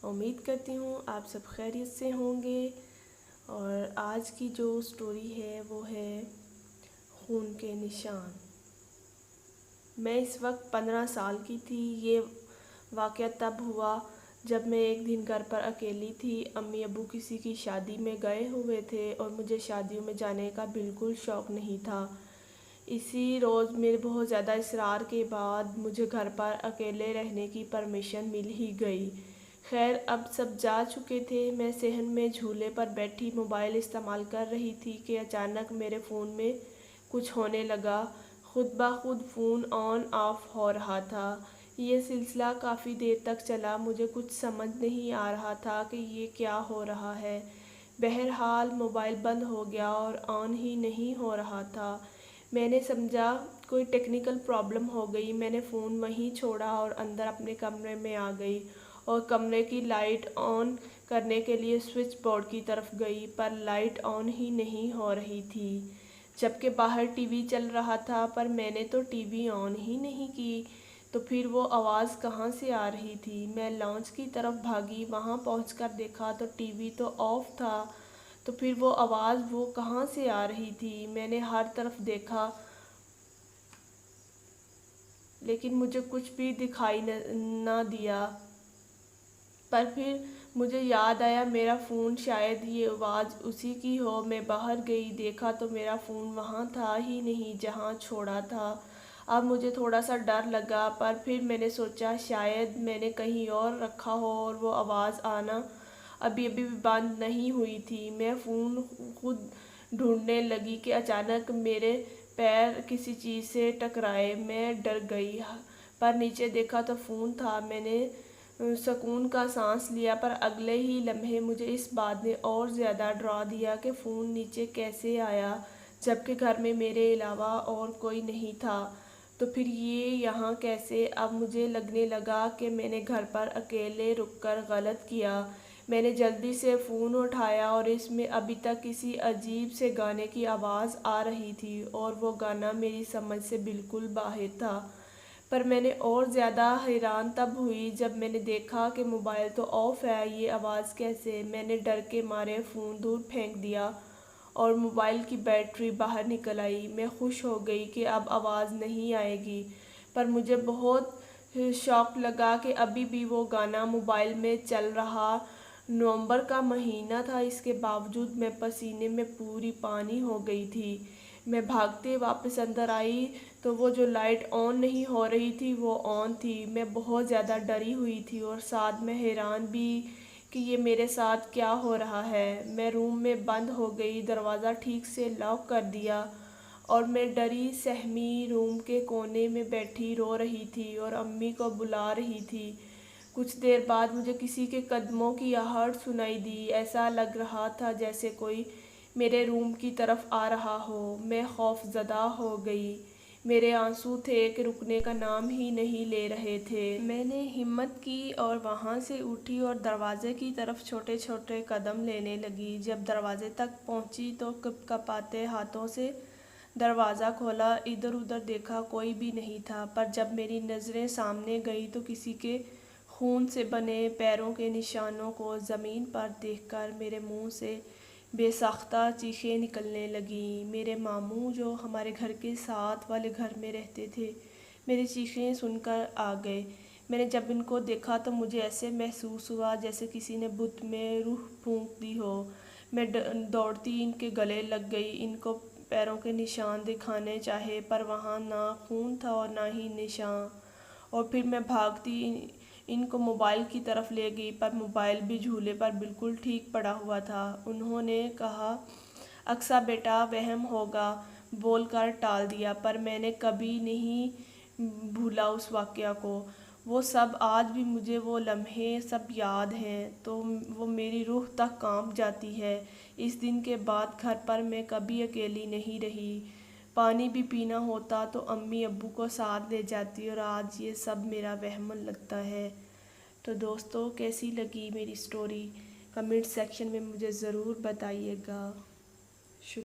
امید کرتی ہوں آپ سب خیریت سے ہوں گے۔ اور آج کی جو سٹوری ہے وہ ہے خون کے نشان۔ میں اس وقت 15 سال کی تھی۔ یہ واقعہ تب ہوا جب میں ایک دن گھر پر اکیلی تھی۔ امی ابو کسی کی شادی میں گئے ہوئے تھے اور مجھے شادیوں میں جانے کا بالکل شوق نہیں تھا۔ اسی روز میرے بہت زیادہ اصرار کے بعد مجھے گھر پر اکیلے رہنے کی پرمیشن مل ہی گئی۔ خیر اب سب جا چکے تھے۔ میں صحن میں جھولے پر بیٹھی موبائل استعمال کر رہی تھی کہ اچانک میرے فون میں کچھ ہونے لگا۔ خود بخود فون آن آف ہو رہا تھا۔ یہ سلسلہ کافی دیر تک چلا۔ مجھے کچھ سمجھ نہیں آ رہا تھا کہ یہ کیا ہو رہا ہے۔ بہرحال موبائل بند ہو گیا اور آن ہی نہیں ہو رہا تھا۔ میں نے سمجھا کوئی ٹیکنیکل پرابلم ہو گئی۔ میں نے فون وہیں چھوڑا اور اندر اپنے کمرے میں آ گئی اور کمرے کی لائٹ آن کرنے کے لیے سوئچ بورڈ کی طرف گئی، پر لائٹ آن ہی نہیں ہو رہی تھی، جبکہ باہر ٹی وی چل رہا تھا، پر میں نے تو ٹی وی آن ہی نہیں کی۔ تو پھر وہ آواز کہاں سے آ رہی تھی؟ میں لاؤنج کی طرف بھاگی۔ وہاں پہنچ کر دیکھا تو ٹی وی تو آف تھا۔ تو پھر وہ آواز کہاں سے آ رہی تھی؟ میں نے ہر طرف دیکھا لیکن مجھے کچھ بھی دکھائی نہ دیا۔ پر پھر مجھے یاد آیا میرا فون، شاید یہ آواز اسی کی ہو۔ میں باہر گئی، دیکھا تو میرا فون وہاں تھا ہی نہیں جہاں چھوڑا تھا۔ اب مجھے تھوڑا سا ڈر لگا، پر پھر میں نے سوچا شاید میں نے کہیں اور رکھا ہو اور وہ آواز آنا ابھی بھی بند نہیں ہوئی تھی۔ میں فون خود ڈھونڈنے لگی کہ اچانک میرے پیر کسی چیز سے ٹکرائے۔ میں ڈر گئی، پر نیچے دیکھا تو فون تھا۔ میں نے سکون کا سانس لیا، پر اگلے ہی لمحے مجھے اس بات نے اور زیادہ ڈرا دیا کہ فون نیچے کیسے آیا جبکہ گھر میں میرے علاوہ اور کوئی نہیں تھا۔ تو پھر یہ یہاں کیسے؟ اب مجھے لگنے لگا کہ میں نے گھر پر اکیلے رک کر غلط کیا۔ میں نے جلدی سے فون اٹھایا اور اس میں ابھی تک کسی عجیب سے گانے کی آواز آ رہی تھی اور وہ گانا میری سمجھ سے بالکل باہر تھا۔ پر میں نے اور زیادہ حیران تب ہوئی جب میں نے دیکھا کہ موبائل تو آف ہے، یہ آواز کیسے؟ میں نے ڈر کے مارے فون دور پھینک دیا اور موبائل کی بیٹری باہر نکل آئی۔ میں خوش ہو گئی کہ اب آواز نہیں آئے گی، پر مجھے بہت شاک لگا کہ ابھی بھی وہ گانا موبائل میں چل رہا۔ نومبر کا مہینہ تھا، اس کے باوجود میں پسینے میں پوری پانی ہو گئی تھی۔ میں بھاگتے واپس اندر آئی تو وہ جو لائٹ آن نہیں ہو رہی تھی وہ آن تھی۔ میں بہت زیادہ ڈری ہوئی تھی اور ساتھ میں حیران بھی کہ یہ میرے ساتھ کیا ہو رہا ہے۔ میں روم میں بند ہو گئی، دروازہ ٹھیک سے لاک کر دیا اور میں ڈری سہمی روم کے کونے میں بیٹھی رو رہی تھی اور امی کو بلا رہی تھی۔ کچھ دیر بعد مجھے کسی کے قدموں کی آہٹ سنائی دی۔ ایسا لگ رہا تھا جیسے کوئی میرے روم کی طرف آ رہا ہو۔ میں خوف زدہ ہو گئی۔ میرے آنسو تھے کہ رکنے کا نام ہی نہیں لے رہے تھے۔ میں نے ہمت کی اور وہاں سے اٹھی اور دروازے کی طرف چھوٹے چھوٹے قدم لینے لگی۔ جب دروازے تک پہنچی تو کپکپاتے ہاتھوں سے دروازہ کھولا۔ ادھر ادھر دیکھا، کوئی بھی نہیں تھا، پر جب میری نظریں سامنے گئی تو کسی کے خون سے بنے پیروں کے نشانوں کو زمین پر دیکھ کر میرے منہ سے بے ساختہ چیخیں نکلنے لگیں۔ میرے ماموں جو ہمارے گھر کے ساتھ والے گھر میں رہتے تھے میری چیخیں سن کر آ گئے۔ میں نے جب ان کو دیکھا تو مجھے ایسے محسوس ہوا جیسے کسی نے بت میں روح پھونک دی ہو۔ میں دوڑتی ان کے گلے لگ گئی، ان کو پیروں کے نشان دکھانے چاہے، پر وہاں نہ خون تھا اور نہ ہی نشان۔ اور پھر میں بھاگتی ان کو موبائل کی طرف لے گئی، پر موبائل بھی جھولے پر بالکل ٹھیک پڑا ہوا تھا۔ انہوں نے کہا، اقصیٰ بیٹا وہم ہوگا، بول کر ٹال دیا، پر میں نے کبھی نہیں بھولا اس واقعہ کو۔ وہ سب آج بھی مجھے وہ لمحے سب یاد ہیں تو وہ میری روح تک کانپ جاتی ہے۔ اس دن کے بعد گھر پر میں کبھی اکیلی نہیں رہی۔ پانی بھی پینا ہوتا تو امی ابو کو ساتھ لے جاتی اور آج یہ سب میرا وہم لگتا ہے۔ تو دوستو کیسی لگی میری سٹوری؟ کمنٹ سیکشن میں مجھے ضرور بتائیے گا۔